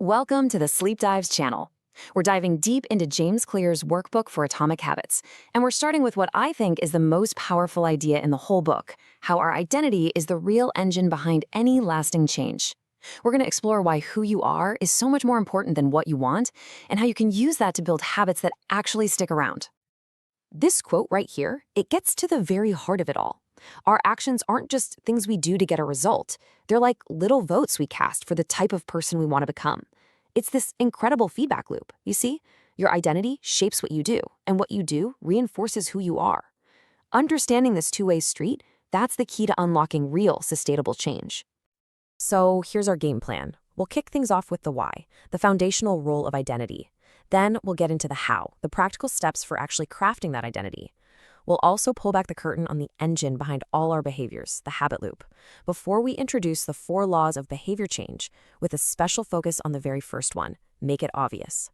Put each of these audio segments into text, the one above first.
Welcome to the Sleep Dives channel. We're diving deep into James Clear's Workbook for Atomic Habits, and we're starting with what I think is the most powerful idea in the whole book, how our identity is the real engine behind any lasting change. We're going to explore why who you are is so much more important than what you want, and how you can use that to build habits that actually stick around. This quote right here, it gets to the very heart of it all. Our actions aren't just things we do to get a result. They're like little votes we cast for the type of person we want to become. It's this incredible feedback loop, you see? Your identity shapes what you do, and what you do reinforces who you are. Understanding this two-way street, that's the key to unlocking real, sustainable change. So here's our game plan. We'll kick things off with the why, the foundational role of identity. Then we'll get into the how, the practical steps for actually crafting that identity. We'll also pull back the curtain on the engine behind all our behaviors, the habit loop, before we introduce the 4 laws of behavior change, with a special focus on the very first one, make it obvious.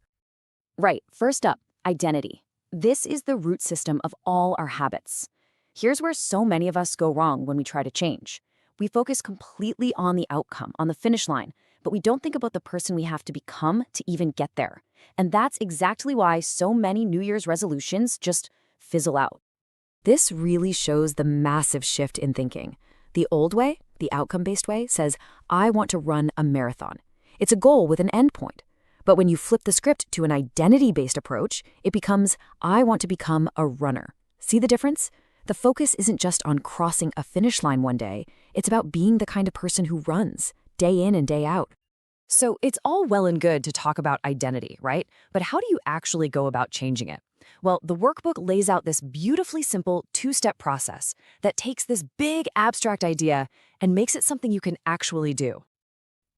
Right, first up, identity. This is the root system of all our habits. Here's where so many of us go wrong when we try to change. We focus completely on the outcome, on the finish line, but we don't think about the person we have to become to even get there. And that's exactly why so many New Year's resolutions just fizzle out. This really shows the massive shift in thinking. The old way, the outcome-based way, says, I want to run a marathon. It's a goal with an endpoint. But when you flip the script to an identity-based approach, it becomes, I want to become a runner. See the difference? The focus isn't just on crossing a finish line one day. It's about being the kind of person who runs, day in and day out. So it's all well and good to talk about identity, right? But how do you actually go about changing it? Well, the workbook lays out this beautifully simple 2-step process that takes this big abstract idea and makes it something you can actually do.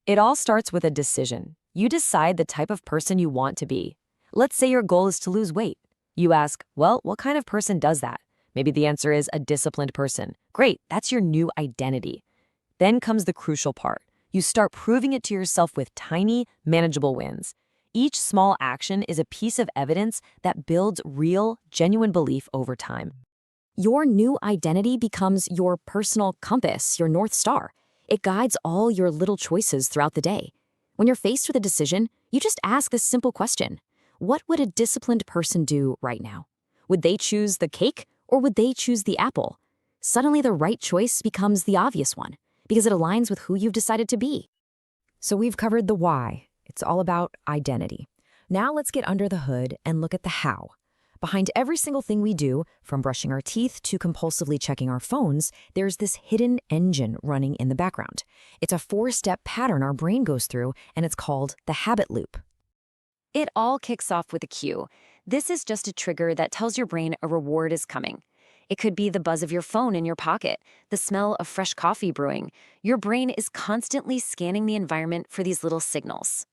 It all starts with a decision. You decide the type of person you want to be. Let's say your goal is to lose weight. You ask, well, what kind of person does that? Maybe the answer is a disciplined person. Great, that's your new identity. Then comes the crucial part. You start proving it to yourself with tiny, manageable wins. Each small action is a piece of evidence that builds real, genuine belief over time. Your new identity becomes your personal compass, your North Star. It guides all your little choices throughout the day. When you're faced with a decision, you just ask this simple question. What would a disciplined person do right now? Would they choose the cake or would they choose the apple? Suddenly the right choice becomes the obvious one because it aligns with who you've decided to be. So we've covered the why. It's all about identity. Now let's get under the hood and look at the how. Behind every single thing we do, from brushing our teeth to compulsively checking our phones, there's this hidden engine running in the background. It's a 4-step pattern our brain goes through, and it's called the habit loop. It all kicks off with a cue. This is just a trigger that tells your brain a reward is coming. It could be the buzz of your phone in your pocket, the smell of fresh coffee brewing. Your brain is constantly scanning the environment for these little signals.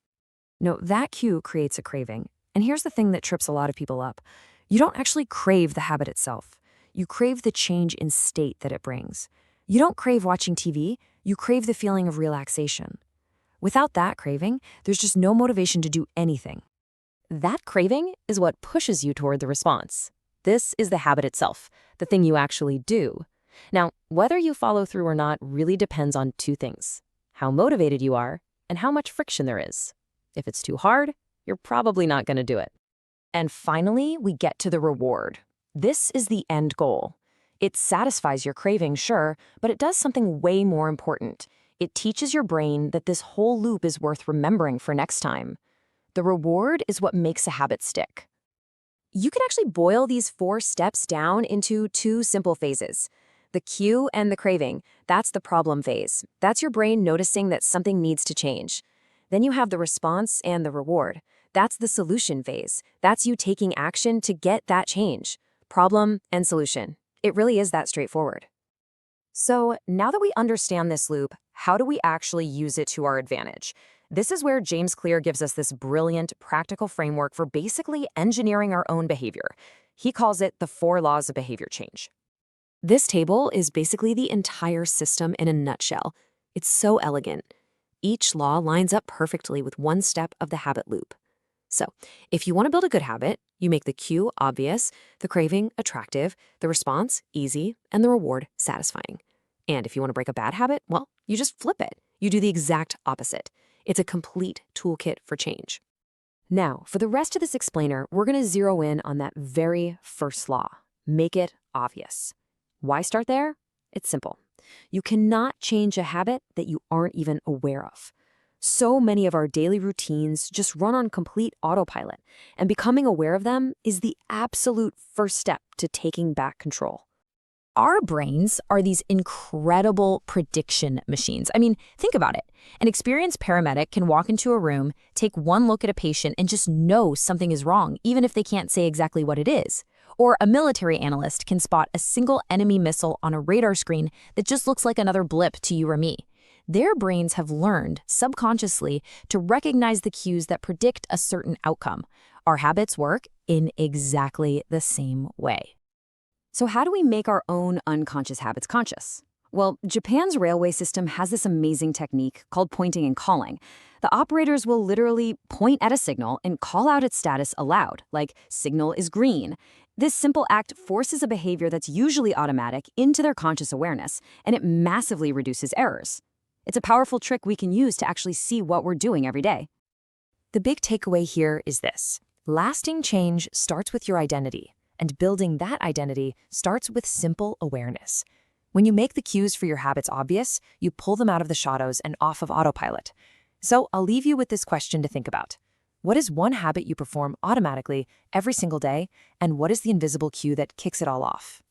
No, that cue creates a craving. And here's the thing that trips a lot of people up. You don't actually crave the habit itself. You crave the change in state that it brings. You don't crave watching TV, you crave the feeling of relaxation. Without that craving, there's just no motivation to do anything. That craving is what pushes you toward the response. This is the habit itself, the thing you actually do. Now, whether you follow through or not really depends on 2 things: how motivated you are and how much friction there is. If it's too hard, you're probably not going to do it. And finally, we get to the reward. This is the end goal. It satisfies your craving, sure, but it does something way more important. It teaches your brain that this whole loop is worth remembering for next time. The reward is what makes a habit stick. You can actually boil these 4 steps down into 2 simple phases. The cue and the craving, that's the problem phase. That's your brain noticing that something needs to change. Then you have the response and the reward. That's the solution phase. That's you taking action to get that change. Problem and solution. It really is that straightforward. So now that we understand this loop, how do we actually use it to our advantage? This is where James Clear gives us this brilliant, practical framework for basically engineering our own behavior. He calls it the 4 laws of behavior change. This table is basically the entire system in a nutshell. It's so elegant. Each law lines up perfectly with one step of the habit loop. So, if you want to build a good habit, you make the cue obvious, the craving attractive, the response easy, and the reward satisfying. And if you want to break a bad habit, well, you just flip it. You do the exact opposite. It's a complete toolkit for change. Now, for the rest of this explainer, we're going to zero in on that very first law. Make it obvious. Why start there? It's simple. You cannot change a habit that you aren't even aware of. So many of our daily routines just run on complete autopilot, and becoming aware of them is the absolute first step to taking back control. Our brains are these incredible prediction machines. I mean, think about it. An experienced paramedic can walk into a room, take one look at a patient, and just know something is wrong, even if they can't say exactly what it is. Or a military analyst can spot a single enemy missile on a radar screen that just looks like another blip to you or me. Their brains have learned, subconsciously, to recognize the cues that predict a certain outcome. Our habits work in exactly the same way. So how do we make our own unconscious habits conscious? Well, Japan's railway system has this amazing technique called pointing and calling. The operators will literally point at a signal and call out its status aloud, like signal is green. This simple act forces a behavior that's usually automatic into their conscious awareness, and it massively reduces errors. It's a powerful trick we can use to actually see what we're doing every day. The big takeaway here is this. Lasting change starts with your identity, and building that identity starts with simple awareness. When you make the cues for your habits obvious, you pull them out of the shadows and off of autopilot. So I'll leave you with this question to think about. What is one habit you perform automatically every single day, and what is the invisible cue that kicks it all off?